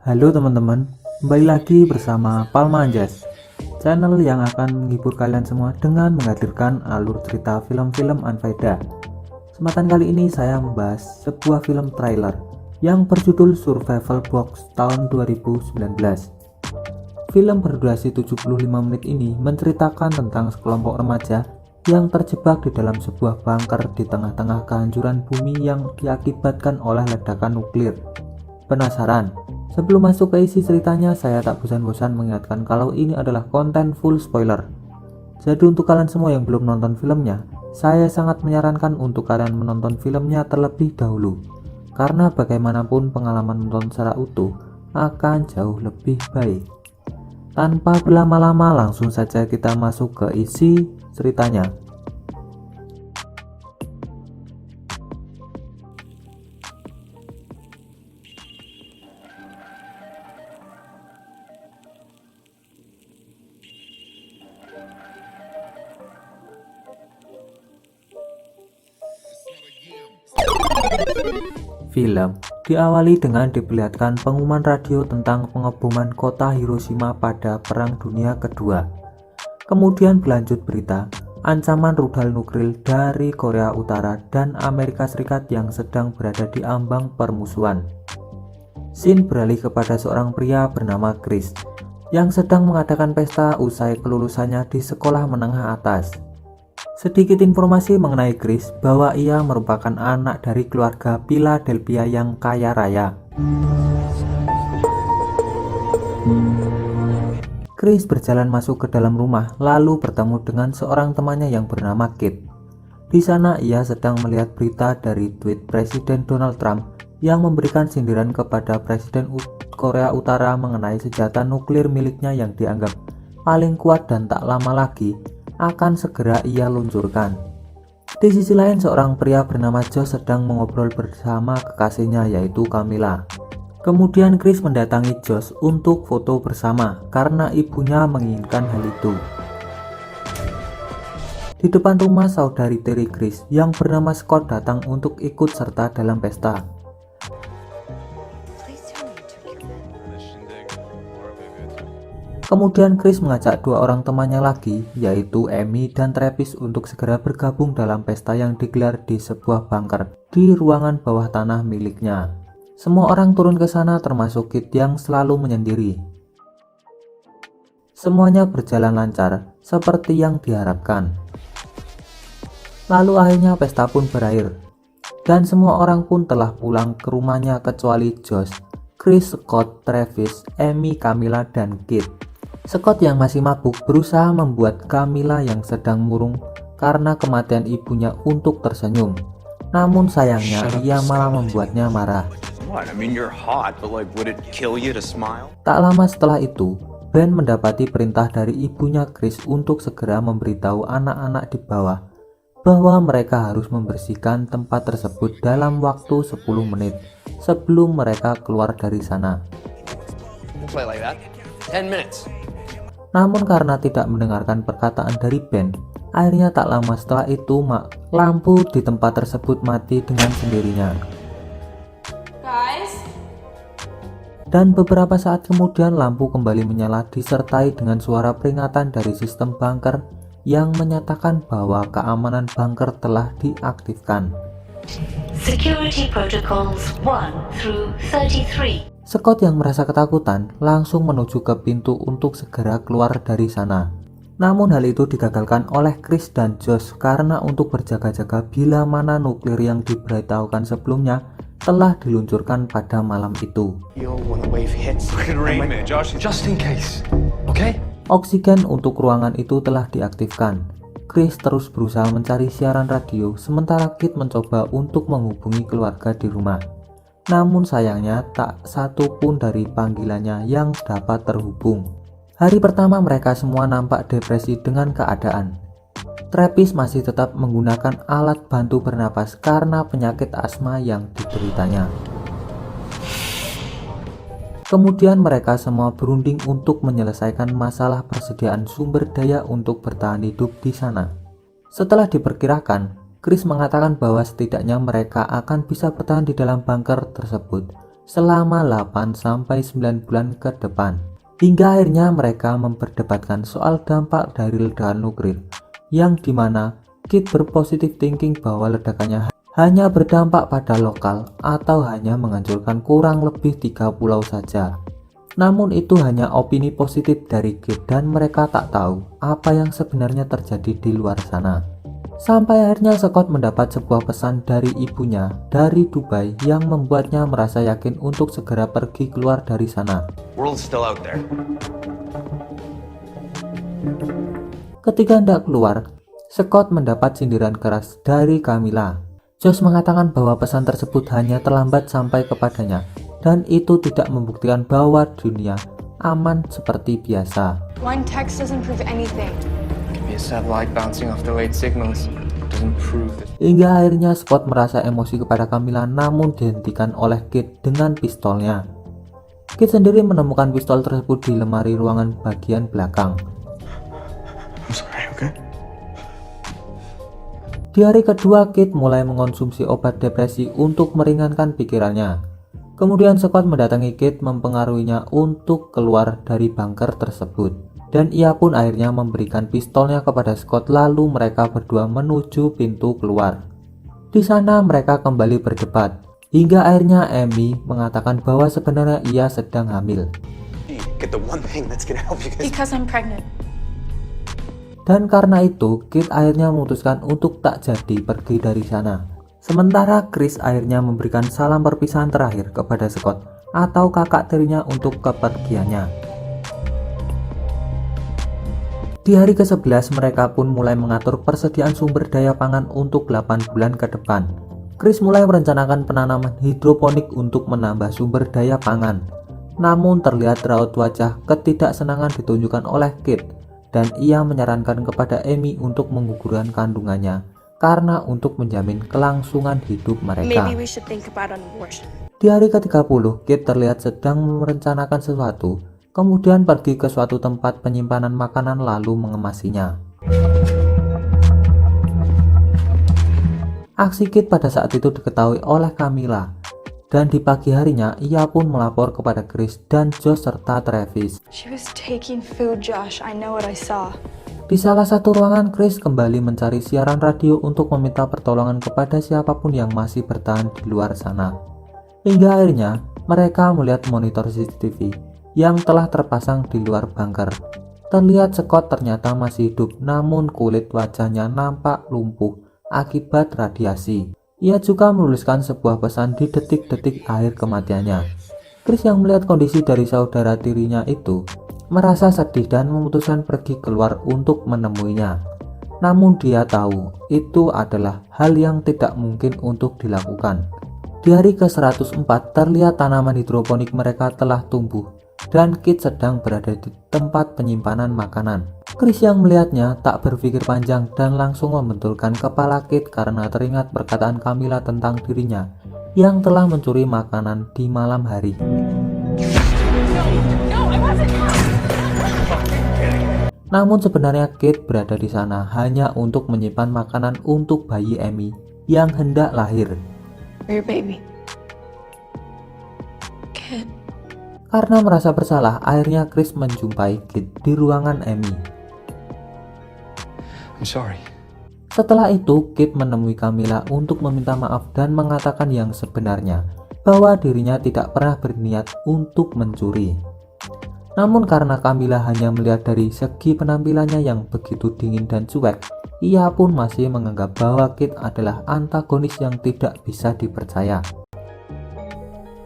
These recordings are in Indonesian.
Halo teman-teman, kembali lagi bersama Palma Anjas, channel yang akan menghibur kalian semua dengan menghadirkan alur cerita film-film unfaedah. Kesempatan kali ini saya membahas sebuah film trailer yang berjudul Survival Box tahun 2019. Film berdurasi 75 menit ini menceritakan tentang sekelompok remaja yang terjebak di dalam sebuah bunker di tengah-tengah kehancuran bumi yang diakibatkan oleh ledakan nuklir. Penasaran? Sebelum masuk ke isi ceritanya, saya tak bosan-bosan mengingatkan kalau ini adalah konten full spoiler. Jadi untuk kalian semua yang belum nonton filmnya, saya sangat menyarankan untuk kalian menonton filmnya terlebih dahulu. Karena bagaimanapun pengalaman menonton secara utuh akan jauh lebih baik. Tanpa berlama-lama, langsung saja kita masuk ke isi ceritanya. Film diawali dengan diperlihatkan pengumuman radio tentang pengeboman kota Hiroshima pada Perang Dunia Kedua. Kemudian berlanjut berita ancaman rudal nuklir dari Korea Utara dan Amerika Serikat yang sedang berada di ambang permusuhan. Scene beralih kepada seorang pria bernama Chris yang sedang mengadakan pesta usai kelulusannya di sekolah menengah atas. Sedikit informasi mengenai Chris bahwa ia merupakan anak dari keluarga Philadelphia yang kaya raya. Chris berjalan masuk ke dalam rumah lalu bertemu dengan seorang temannya yang bernama Kit. Di sana ia sedang melihat berita dari tweet Presiden Donald Trump yang memberikan sindiran kepada Presiden Korea Utara mengenai senjata nuklir miliknya yang dianggap paling kuat dan tak lama lagi akan segera ia luncurkan. Di sisi lain, seorang pria bernama Josh sedang mengobrol bersama kekasihnya yaitu Camilla. Kemudian Chris mendatangi Josh untuk foto bersama karena ibunya menginginkan hal itu. Di depan rumah, saudari tiri Chris yang bernama Scott datang untuk ikut serta dalam pesta. Kemudian Chris mengajak dua orang temannya lagi, yaitu Amy dan Travis, untuk segera bergabung dalam pesta yang digelar di sebuah bunker di ruangan bawah tanah miliknya. Semua orang turun ke sana termasuk Kit yang selalu menyendiri. Semuanya berjalan lancar seperti yang diharapkan. Lalu akhirnya pesta pun berakhir dan semua orang pun telah pulang ke rumahnya kecuali Josh, Chris, Scott, Travis, Amy, Camilla, dan Kit. Scott yang masih mabuk berusaha membuat Camilla yang sedang murung karena kematian ibunya untuk tersenyum. Namun sayangnya ia malah membuatnya marah. Tak lama setelah itu, Ben mendapati perintah dari ibunya Chris untuk segera memberitahu anak-anak di bawah bahwa mereka harus membersihkan tempat tersebut dalam waktu 10 menit sebelum mereka keluar dari sana. Namun karena tidak mendengarkan perkataan dari Ben, akhirnya tak lama setelah itu lampu di tempat tersebut mati dengan sendirinya. Dan beberapa saat kemudian lampu kembali menyala disertai dengan suara peringatan dari sistem bunker yang menyatakan bahwa keamanan bunker telah diaktifkan. Security protocols 1 through 33. Scott yang merasa ketakutan langsung menuju ke pintu untuk segera keluar dari sana. Namun hal itu digagalkan oleh Chris dan Josh karena untuk berjaga-jaga bila mana nuklir yang diberitahukan sebelumnya telah diluncurkan pada malam itu. Oksigen untuk ruangan itu telah diaktifkan. Chris terus berusaha mencari siaran radio sementara Kit mencoba untuk menghubungi keluarga di rumah. Namun sayangnya tak satu pun dari panggilannya yang dapat terhubung. Hari pertama mereka semua nampak depresi dengan keadaan. Travis masih tetap menggunakan alat bantu bernapas karena penyakit asma yang dideritanya. Kemudian mereka semua berunding untuk menyelesaikan masalah persediaan sumber daya untuk bertahan hidup di sana. Setelah diperkirakan, Chris mengatakan bahwa setidaknya mereka akan bisa bertahan di dalam bunker tersebut selama 8-9 bulan ke depan. Hingga akhirnya mereka memperdebatkan soal dampak dari ledakan nuklir, yang dimana Kit berpositif thinking bahwa ledakannya hanya berdampak pada lokal atau hanya menghancurkan kurang lebih 3 pulau saja. Namun itu hanya opini positif dari Kit dan mereka tak tahu apa yang sebenarnya terjadi di luar sana. Sampai akhirnya Scott mendapat sebuah pesan dari ibunya dari Dubai yang membuatnya merasa yakin untuk segera pergi keluar dari sana. World's still out there. Ketika hendak keluar, Scott mendapat sindiran keras dari Camilla. Josh mengatakan bahwa pesan tersebut hanya terlambat sampai kepadanya dan itu tidak membuktikan bahwa dunia aman seperti biasa. One text doesn't prove anything. Be a satellite bouncing off delayed signals. Doesn't prove that. Hingga akhirnya Scott merasa emosi kepada Camilla namun dihentikan oleh Kit dengan pistolnya. Kit sendiri menemukan pistol tersebut di lemari ruangan bagian belakang. I'm sorry, okay? Di hari kedua, Kit mulai mengonsumsi obat depresi untuk meringankan pikirannya. Kemudian Scott mendatangi Kit mempengaruhinya untuk keluar dari bunker tersebut. Dan ia pun akhirnya memberikan pistolnya kepada Scott lalu mereka berdua menuju pintu keluar. Di sana mereka kembali berdebat. Hingga akhirnya Amy mengatakan bahwa sebenarnya ia sedang hamil. Get the one thing that's gonna help you guys. Because I'm pregnant. Dan karena itu, Kit akhirnya memutuskan untuk tak jadi pergi dari sana. Sementara Chris akhirnya memberikan salam perpisahan terakhir kepada Scott atau kakak tirinya untuk kepergiannya. Di hari ke-11 mereka pun mulai mengatur persediaan sumber daya pangan untuk 8 bulan ke depan. Chris mulai merencanakan penanaman hidroponik untuk menambah sumber daya pangan. Namun terlihat raut wajah ketidaksenangan ditunjukkan oleh Kit dan ia menyarankan kepada Amy untuk menggugurkan kandungannya karena untuk menjamin kelangsungan hidup mereka. Maybe we should think about an abortion. Di hari ke-30, Kit terlihat sedang merencanakan sesuatu, kemudian pergi ke suatu tempat penyimpanan makanan lalu mengemasinya. Aksi Kit pada saat itu diketahui oleh Camilla, dan di pagi harinya ia pun melapor kepada Chris dan Josh serta Travis. She was taking food, Josh. I know what I saw. Di salah satu ruangan, Chris kembali mencari siaran radio untuk meminta pertolongan kepada siapapun yang masih bertahan di luar sana. Hingga akhirnya mereka melihat monitor CCTV yang telah terpasang di luar bunker. Terlihat Scott ternyata masih hidup, namun kulit wajahnya nampak lumpuh akibat radiasi. Ia juga menuliskan sebuah pesan di detik-detik akhir kematiannya. Chris yang melihat kondisi dari saudara tirinya itu merasa sedih dan memutuskan pergi keluar untuk menemuinya. Namun dia tahu itu adalah hal yang tidak mungkin untuk dilakukan. Di hari ke-104 terlihat tanaman hidroponik mereka telah tumbuh dan Kit sedang berada di tempat penyimpanan makanan. Chris yang melihatnya tak berpikir panjang dan langsung membentulkan kepala Kit karena teringat perkataan Camilla tentang dirinya yang telah mencuri makanan di malam hari. Namun sebenarnya Kit berada di sana hanya untuk menyimpan makanan untuk bayi Amy yang hendak lahir. For your baby. Kid. Karena merasa bersalah, akhirnya Chris menjumpai Kit di ruangan Amy. I'm sorry. Setelah itu, Kit menemui Camilla untuk meminta maaf dan mengatakan yang sebenarnya, bahwa dirinya tidak pernah berniat untuk mencuri. Namun karena Camilla hanya melihat dari segi penampilannya yang begitu dingin dan cuek, ia pun masih menganggap bahwa Kit adalah antagonis yang tidak bisa dipercaya.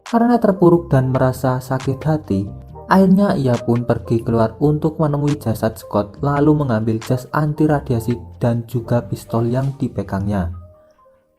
Karena terpuruk dan merasa sakit hati, akhirnya ia pun pergi keluar untuk menemui jasad Scott lalu mengambil jas anti radiasi dan juga pistol yang dipegangnya.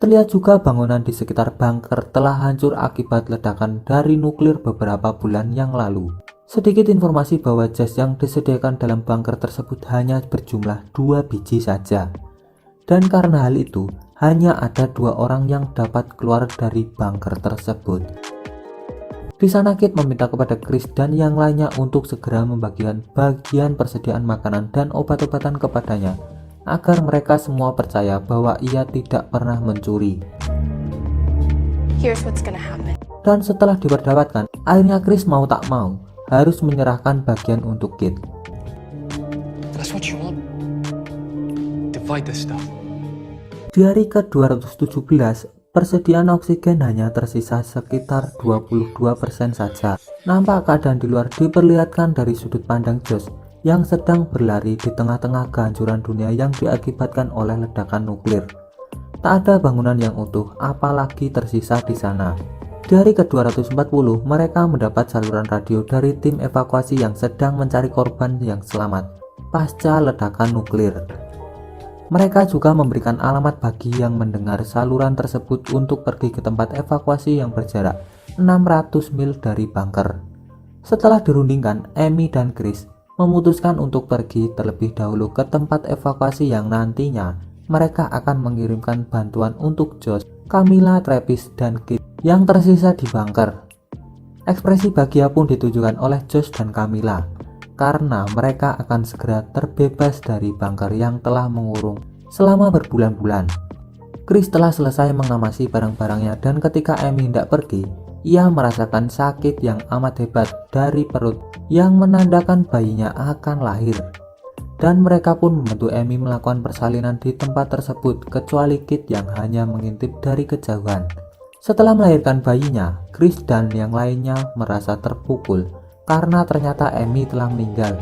Terlihat juga bangunan di sekitar bunker telah hancur akibat ledakan dari nuklir beberapa bulan yang lalu. Sedikit informasi bahwa jas yang disediakan dalam bunker tersebut hanya berjumlah 2 biji saja. Dan karena hal itu, hanya ada 2 orang yang dapat keluar dari bunker tersebut. Di sana Kit meminta kepada Chris dan yang lainnya untuk segera membagikan bagian persediaan makanan dan obat-obatan kepadanya, agar mereka semua percaya bahwa ia tidak pernah mencuri. Here's what's gonna happen. Dan setelah diperdapatkan, akhirnya Chris mau tak mau harus menyerahkan bagian untuk Kit. That's what you want? Divide this stuff. Di hari ke-217, persediaan oksigen hanya tersisa sekitar 22% saja. Nampak keadaan di luar diperlihatkan dari sudut pandang Josh yang sedang berlari di tengah-tengah kehancuran dunia yang diakibatkan oleh ledakan nuklir. Tak ada bangunan yang utuh, apalagi tersisa di sana. Di hari ke-240, mereka mendapat saluran radio dari tim evakuasi yang sedang mencari korban yang selamat pasca ledakan nuklir. Mereka juga memberikan alamat bagi yang mendengar saluran tersebut untuk pergi ke tempat evakuasi yang berjarak 600 mil dari bunker. Setelah dirundingkan, Amy dan Chris memutuskan untuk pergi terlebih dahulu ke tempat evakuasi yang nantinya mereka akan mengirimkan bantuan untuk Josh, Camilla, Travis, dan Kit yang tersisa di bunker. Ekspresi bahagia pun ditunjukkan oleh Josh dan Camilla karena mereka akan segera terbebas dari bunker yang telah mengurung selama berbulan-bulan. Chris telah selesai mengamasi barang-barangnya dan ketika Amy hendak pergi, ia merasakan sakit yang amat hebat dari perut yang menandakan bayinya akan lahir. Dan mereka pun membantu Amy melakukan persalinan di tempat tersebut kecuali Kit yang hanya mengintip dari kejauhan. Setelah melahirkan bayinya, Chris dan yang lainnya merasa terpukul karena ternyata Amy telah meninggal.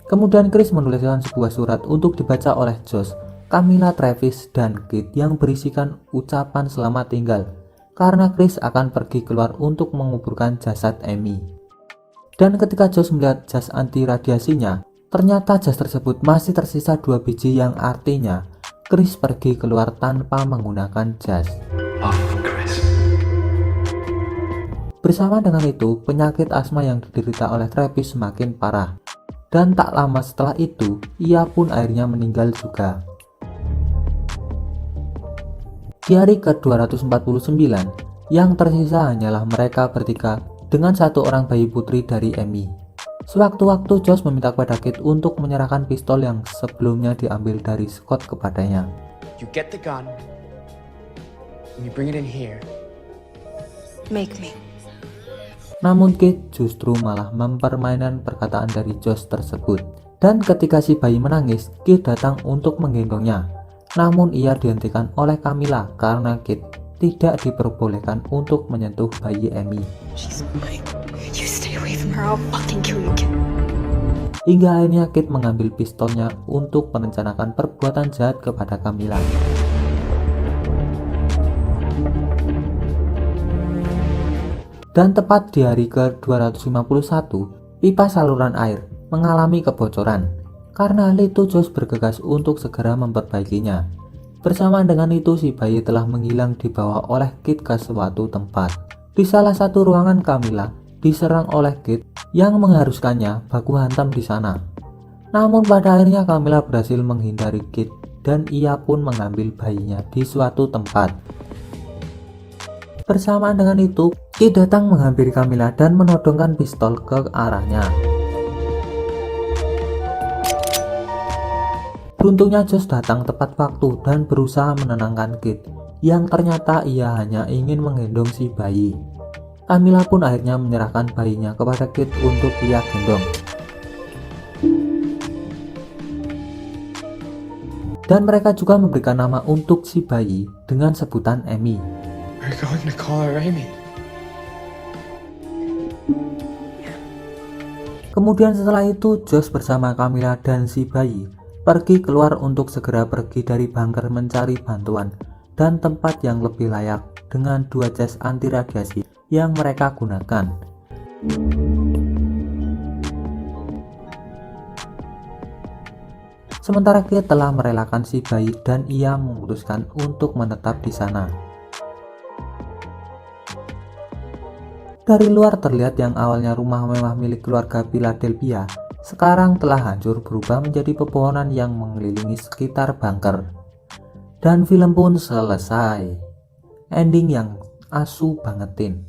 Kemudian Chris menuliskan sebuah surat untuk dibaca oleh Josh, Camilla, Travis, dan Kit yang berisikan ucapan selamat tinggal karena Chris akan pergi keluar untuk menguburkan jasad Amy. Dan ketika Josh melihat jas anti radiasinya, ternyata jas tersebut masih tersisa 2 biji yang artinya Chris pergi keluar tanpa menggunakan jas. Bersama dengan itu, penyakit asma yang diderita oleh Travis semakin parah. Dan tak lama setelah itu, ia pun akhirnya meninggal juga. Di hari ke-249, yang tersisa hanyalah mereka bertiga dengan satu orang bayi putri dari Amy. Sewaktu-waktu Josh meminta kepada Kit untuk menyerahkan pistol yang sebelumnya diambil dari Scott kepadanya. You get the gun, and you bring it in here. Make me. Namun Kit justru malah mempermainkan perkataan dari Josh tersebut. Dan ketika si bayi menangis, Kit datang untuk menggendongnya. Namun ia dihentikan oleh Camilla karena Kit tidak diperbolehkan untuk menyentuh bayi Amy. She's mine. You stay away from her, I'll fucking kill you, kid. Hingga akhirnya Kit mengambil pistolnya untuk merencanakan perbuatan jahat kepada Camilla. Dan tepat di hari ke-251, pipa saluran air mengalami kebocoran. Karena hal itu Josh bergegas untuk segera memperbaikinya. Bersamaan dengan itu si bayi telah menghilang dibawa oleh Kit ke suatu tempat. Di salah satu ruangan Camilla diserang oleh Kit yang mengharuskannya baku hantam di sana. Namun pada akhirnya Camilla berhasil menghindari Kit dan ia pun mengambil bayinya di suatu tempat. Bersamaan dengan itu, Kit datang menghampiri Camilla dan menodongkan pistol ke arahnya. Beruntungnya Josh datang tepat waktu dan berusaha menenangkan Kit, yang ternyata ia hanya ingin menggendong si bayi. Camilla pun akhirnya menyerahkan bayinya kepada Kit untuk ia gendong. Dan mereka juga memberikan nama untuk si bayi dengan sebutan Amy. We're going to call her Amy. Kemudian setelah itu Josh bersama Camilla dan si bayi pergi keluar untuk segera pergi dari bunker mencari bantuan dan tempat yang lebih layak dengan 2 jas anti radiasi yang mereka gunakan. Sementara Kit telah merelakan si bayi dan ia memutuskan untuk menetap di sana. Dari luar terlihat yang awalnya rumah mewah milik keluarga Philadelphia sekarang telah hancur berubah menjadi pepohonan yang mengelilingi sekitar bunker. Dan film pun selesai. Ending yang asu bangetin.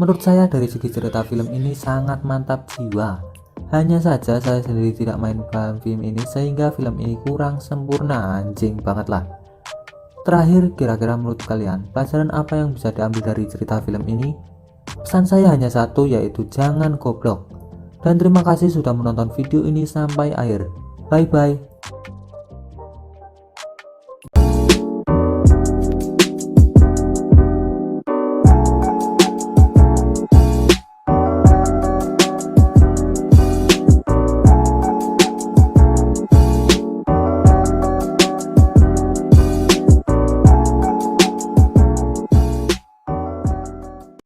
Menurut saya dari segi cerita film ini sangat mantap jiwa. Hanya saja saya sendiri tidak main dalam film ini sehingga film ini kurang sempurna, anjing banget lah. Terakhir, kira-kira menurut kalian, pelajaran apa yang bisa diambil dari cerita film ini? Pesan saya hanya satu, yaitu jangan goblok. Dan terima kasih sudah menonton video ini sampai akhir. Bye bye.